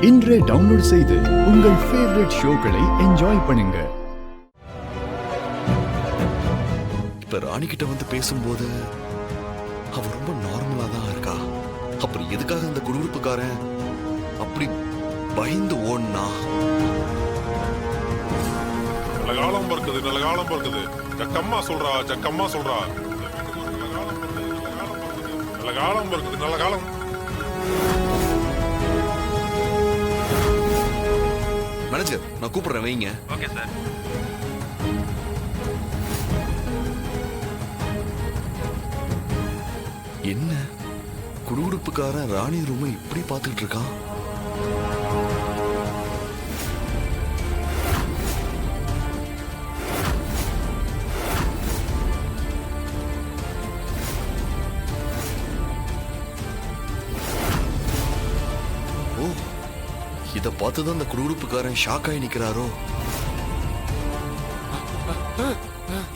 இன்றே டவுன்லோட் செய்து உங்கள் ஃபேவரட் ஷோக்களை என்ஜாய் பண்ணுங்க. இப்ப ராணி கிட்ட வந்து பேசும்போது அவ ரொம்ப நார்மலா தான் இருக்கா. அப்புறம் எதுக்காக அந்த குடுகுடுப்புக்காரன் அப்படி பயந்து ஓடுனா? நல்ல காலம் பிறக்குது, நல்ல காலம் பிறக்குது. ஜக்கம்மா சொல்றா, ஜக்கம்மா சொல்றா. நல்ல காலம் பிறக்குது, நல்ல காலம். மேனேஜர், நான் கூப்பிடுறேன், வைங்க. Okay sir. என்ன குடுகுடுப்புக்காரன் ராணி ரூமை இப்படி பார்த்துட்டு இருக்கான்? ஓ, இத பார்த்துதான் அந்த குடுகுடுப்புக்காரன் ஷாக் ஆகி நிக்கிறாரோ?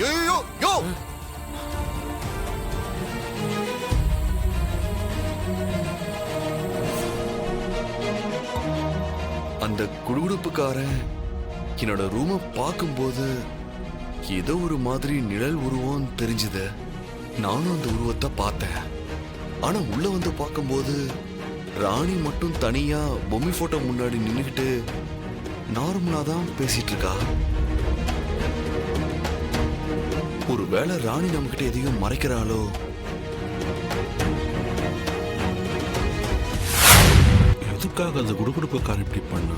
யோ யோ யோ! அந்த குடுகுடுப்புக்காரன் என்னோட ரூமை பார்க்கும்போது ஏதோ ஒரு மாதிரி நிழல் உருவம் தெரிஞ்சுது. நானும் அந்த உருவத்தை பார்த்தேன். ஆனா உள்ள வந்து பார்க்கும்போது ராணி மட்டும் தனியா பொம்மை போட்டோ முன்னாடி நின்னுகிட்டு நார்மலா தான் பேசிட்டு இருக்கா. ஒருவேளை ராணி நம்மகிட்ட எதையும் மறைக்கிறாளோ? எதுக்காக அந்த குடுகுடுப்புக்காரன் இப்படி பண்ணா?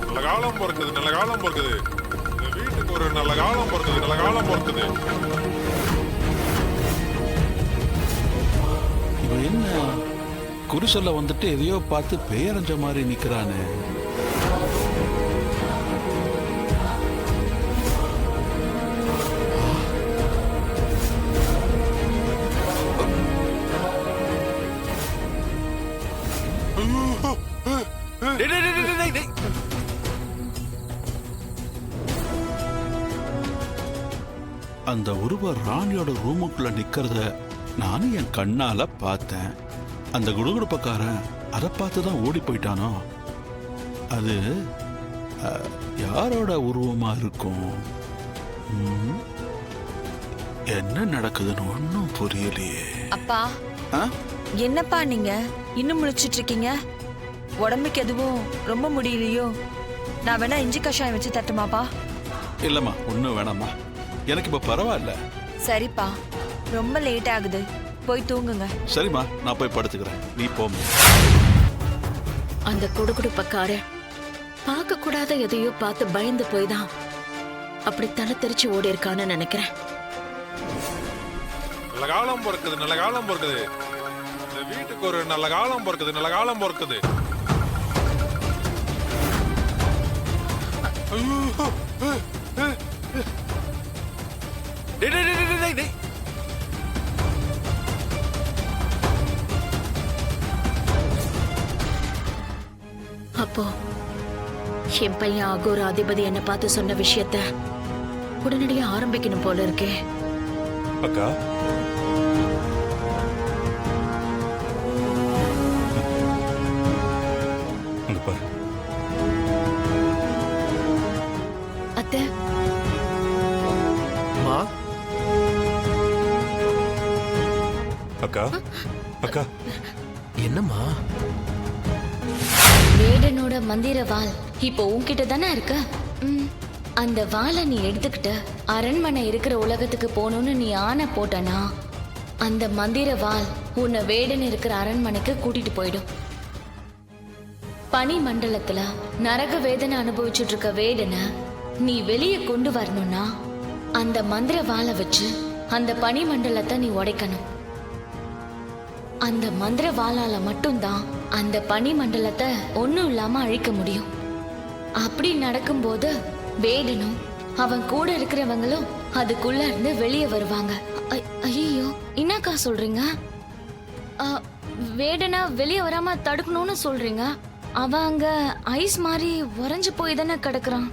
நல்ல காலம் பிறக்குது, நல்ல காலம் பிறக்குது. இந்த வீட்டுக்கு ஒரு நல்ல காலம் பிறக்குது, நல்ல காலம் பிறக்குது. இவன் என்ன குருசல்ல வந்துட்டு எதையோ பார்த்து பெயரஞ்ச மாதிரி நிக்கிறானே. அந்த உருவ ராணியோட ரூமுக்குள்ள நிக்கிறத நானும் என் கண்ணால பார்த்தேன். அந்த குடுகுடுப்பக்காரன் அதை பார்த்து தான் ஓடி போயிட்டானோ? அது யாரோட உருவமா இருக்கும்? என்ன நடக்குதுன்னு ஒன்னும் புரியலையே. அப்பா, என்னப்பா நீங்க இன்னும் முழிச்சிட்டு இருக்கீங்க? உடம்புக்கு எதுவும் ரொம்ப முடியலையோ? நான் வேணா இஞ்சி கஷாயம் வச்சு தட்டுமாப்பா? இல்லம்மா, ஒன்னும் வேணாம்மா, எனக்கு இப்ப பரவாயில்ல. சரிப்பா, ரொம்ப லேட் ஆகுது, போய் தூங்குங்க. சரிம்மா, நான் போய் படுத்துக்கிறேன், நீ போம். அந்த குடுகுடுப்பக்காரன் பார்க்க கூடாத எதையோ பார்த்து பயந்து போய் தான் அப்படி தலை தெரிச்சு ஓடி இருக்கான்னு நினைக்கிறேன். நல்ல காலம் பிறக்குது, நல்ல காலம் பிறக்குது. இந்த வீட்டுக்கு ஒரு நல்ல காலம் பிறக்குது, நல்ல காலம் பிறக்குது. அப்போ என் பையன் அகோர அதிபதி என்ன பார்த்து சொன்ன விஷயத்த உடனடியா ஆரம்பிக்கணும் போல இருக்கே. அக்கா, அத்தை, அக்கா, அக்கா, என்னம்மா? வேடனோட மந்திர வாள் இப்போ உன்கிட்ட தானே இருக்கு. அந்த வாளை நீ எடுத்துக்கிட்டு அரண்மனை இருக்கிற உலகத்துக்கு போகணும்னு நீ ஆணை போட்டனா அந்த மந்திர வாள் உன்னை வேடன் இருக்கிற அரண்மனைக்கு கூட்டிட்டு போயிடும். பனி மண்டலத்துல நரக வேதனை அனுபவிச்சுட்டு இருக்க வேடனை நீ வெளியே கொண்டு வரணும்னா அந்த மந்திர வாளை வச்சு அந்த பனி மண்டலத்தை நீ உடைக்கணும். அந்த மந்திர வாளால மட்டும்தான் அந்த பனி மண்டலத்தை ஒன்னும் இல்லாம அழிக்க முடியும். அப்படி நடக்கும்போது வேடனும் அவன் கூட இருக்கிறவங்களும் அதுக்குள்ள இருந்து வெளியே வருவாங்க. ஐயோ, என்னக்கா சொல்றீங்க? வேடனை வெளியே வராம தடுக்கணும்னு சொல்றீங்க? அவன் அங்க ஐஸ் மாதிரி உறைஞ்சு போய் தானே கிடக்குறான்.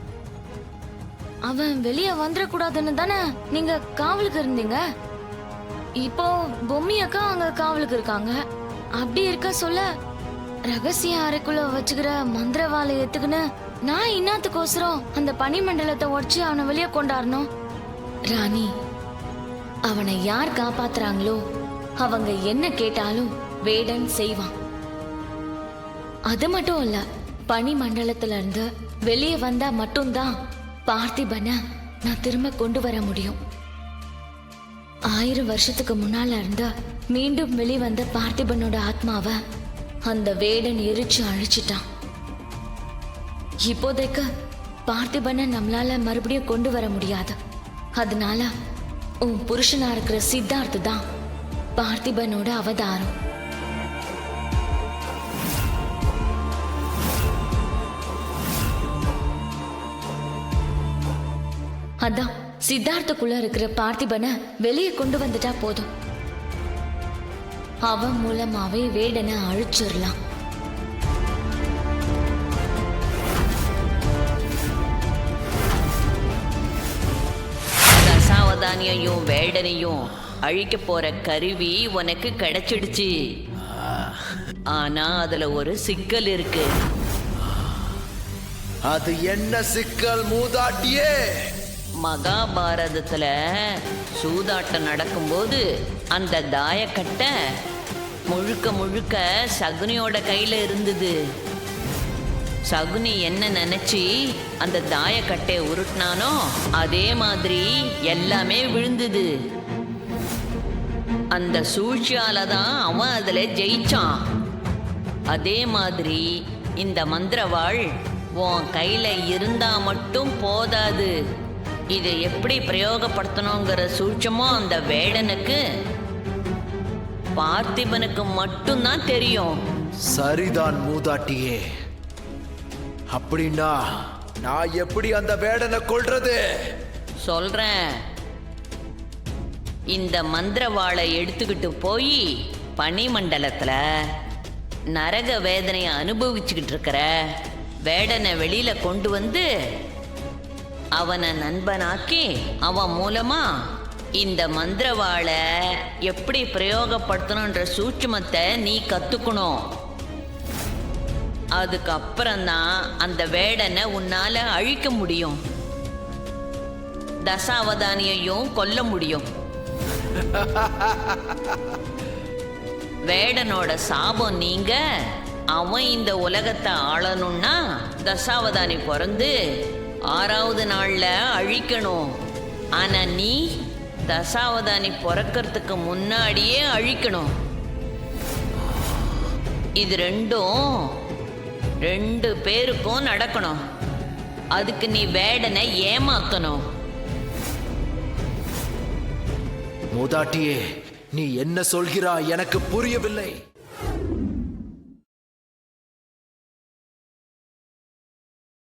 அவன் வெளியே வந்துடக்கூடாதுன்னு தானே நீங்க காவலுக்கு இருந்தீங்க. இப்போ பொம்மி அக்கா அங்க காவலுக்கு இருக்காங்க. அப்படி இருக்க சொல்ல ரகசிய அறைக்குள்ள வச்சுக்கிற மந்திரவாளை எத்துக்குன்னு நான் இன்னாத்துக்கோசரம் அந்த பனிமண்டலத்தை உடைச்சு அவனை வெளியே கொண்டாடணும். ராணி, அவனை யார் காப்பாத்துறாங்களோ அவங்க என்ன கேட்டாலும் வேடன் செய்வான். அது மட்டும் இல்ல, பனிமண்டலத்துல இருந்து வெளியே வந்தா மட்டும்தான் பார்த்திபனை நான் திரும்ப கொண்டு வர முடியும். 1000 வருஷத்துக்கு முன்னால இருந்த மீண்டும் வெளிவந்த பார்த்திபனோட ஆத்மாவை அந்த வேடன் எரிச்சு அழிச்சிட்டான். இப்போதைக்கு பார்த்திபனை நம்மளால மறுபடியும் கொண்டு வர முடியாது. அதனால உன் புருஷனா இருக்கிற சித்தார்த் தான் பார்த்திபனோட அவதாரம். அதான் சித்தார்த்துக்குள்ள இருக்கிற பார்த்திபனை வெளியே கொண்டு வந்துட்டா போதும். அவன் மூலமாவே வேடனை அழிச்சிடலாம். தசாவதானியையும் வேடனையும் அழிக்க போற கருவி உனக்கு கிடைச்சிடுச்சு. ஆனா அதுல ஒரு சிக்கல் இருக்கு. அது என்ன சிக்கல் மூதாட்டியே? மகாபாரதத்துல சூதாட்டம் நடக்கும்போது அந்த தாயக்கட்டை முழுக்க முழுக்க சகுனியோட கையில இருந்தது. சகுனி என்ன நினைச்சு அந்த தாயக்கட்டையை உருட்டினானோ அதே மாதிரி எல்லாமே விழுந்தது. அந்த சூழ்ச்சியால தான் அவன் அதுல ஜெயிச்சான். அதே மாதிரி இந்த மந்திரவாள் உன் கையில இருந்தா மட்டும் போதாது. இதை எப்படி பிரயோகப்படுத்தணுங்கிற சூட்சமோ அந்த வேடனுக்கு பார்த்திபனுக்கு மட்டும்தான் தெரியும். சரிதான் மூதாட்டியே. அப்படின்னா நான் எப்படி அந்த வேடனை கொல்றது? சொல்றேன். இந்த மந்திரவாளை எடுத்துக்கிட்டு போய் பனிமண்டலத்துல நரக வேதனையை அனுபவிச்சுக்கிட்டு இருக்கிற வேடனை வெளியில கொண்டு வந்து அவனை நண்பனாக்கி அவன் மூலமா இந்த மந்திரவாளை எப்படி பிரயோகப்படுத்தணுன்ற சூட்சுமத்தை நீ கத்துக்கணும். அதுக்கப்புறம்தான் அந்த வேடனை உன்னால அழிக்க முடியும், தசாவதானியையும் கொல்ல முடியும். வேடனோட சாபம் நீங்க அவன் இந்த உலகத்தை ஆளணும்னா தசாவதானி பிறந்து 6வது நாள்ல அழிக்கணும். ஆனா நீ தசாவதானி பிறக்கிறதுக்கு முன்னாடியே அழிக்கணும். இது ரெண்டு பேருக்கும் நடக்கணும். அதுக்கு நீ வேடனை ஏமாத்தணும். மூதாட்டியே, நீ என்ன சொல்கிறாய் எனக்கு புரியவில்லை.